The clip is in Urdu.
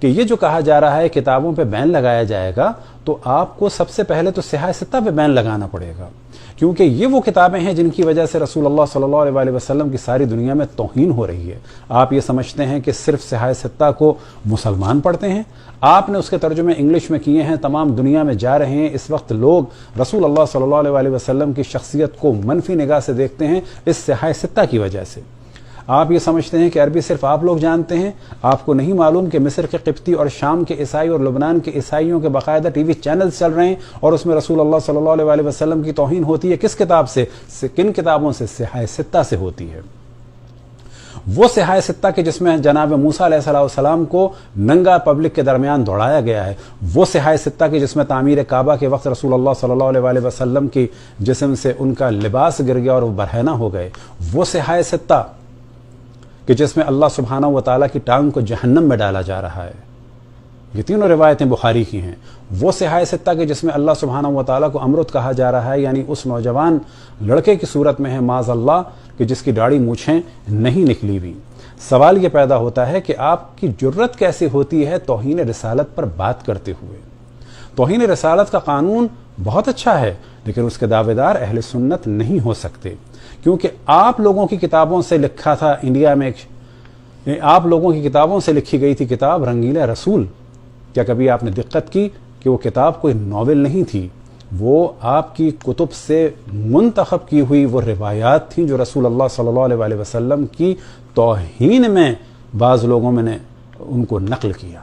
کہ یہ جو کہا جا رہا ہے کتابوں پہ بین لگایا جائے گا، تو آپ کو سب سے پہلے تو صحاح ستہ پہ بین لگانا پڑے گا، کیونکہ یہ وہ کتابیں ہیں جن کی وجہ سے رسول اللہ صلی اللہ علیہ وسلم کی ساری دنیا میں توہین ہو رہی ہے۔ آپ یہ سمجھتے ہیں کہ صرف صحاح ستہ کو مسلمان پڑھتے ہیں؟ آپ نے اس کے ترجمے انگلش میں کیے ہیں، تمام دنیا میں جا رہے ہیں۔ اس وقت لوگ رسول اللہ صلی اللہ علیہ وسلم کی شخصیت کو منفی نگاہ سے دیکھتے ہیں اس صحاح ستہ کی وجہ سے۔ آپ یہ سمجھتے ہیں کہ عربی صرف آپ لوگ جانتے ہیں؟ آپ کو نہیں معلوم کہ مصر کے قبطی اور شام کے عیسائی اور لبنان کے عیسائیوں کے باقاعدہ ٹی وی چینلز چل رہے ہیں اور اس میں رسول اللہ صلی اللہ علیہ وسلم کی توہین ہوتی ہے؟ کس کتاب سے؟ کن کتابوں سے؟ صحاح ستہ سے ہوتی ہے۔ وہ صحاح ستہ کے جس میں جناب موسیٰ علیہ السلام کو ننگا پبلک کے درمیان دوڑایا گیا ہے، وہ صحاح ستہ کے جس میں تعمیر کعبہ کے وقت رسول اللہ صلی اللہ علیہ وسلم کی جسم سے ان کا لباس گر گیا اور وہ برہنہ ہو گئے، وہ صحاح ستہ کہ جس میں اللہ سبحانہ و تعالیٰ کی ٹانگ کو جہنم میں ڈالا جا رہا ہے، یہ تینوں روایتیں بخاری کی ہیں۔ وہ صحاح ستہ کہ جس میں اللہ سبحانہ و تعالیٰ کو امرت کہا جا رہا ہے، یعنی اس نوجوان لڑکے کی صورت میں ہے معاذ اللہ کہ جس کی داڑھی مونچھیں نہیں نکلی ہوئی۔ سوال یہ پیدا ہوتا ہے کہ آپ کی جرت کیسے ہوتی ہے توہین رسالت پر بات کرتے ہوئے؟ توہین رسالت کا قانون بہت اچھا ہے، لیکن اس کے دعوے دار اہل سنت نہیں ہو سکتے، کیونکہ آپ لوگوں کی کتابوں سے لکھا تھا انڈیا میں، آپ لوگوں کی کتابوں سے لکھی گئی تھی کتاب رنگیلا رسول۔ کیا کبھی آپ نے دقت کی کہ وہ کتاب کوئی ناول نہیں تھی؟ وہ آپ کی کتب سے منتخب کی ہوئی وہ روایات تھیں جو رسول اللہ صلی اللہ علیہ وسلم کی توہین میں بعض لوگوں نے ان کو نقل کیا۔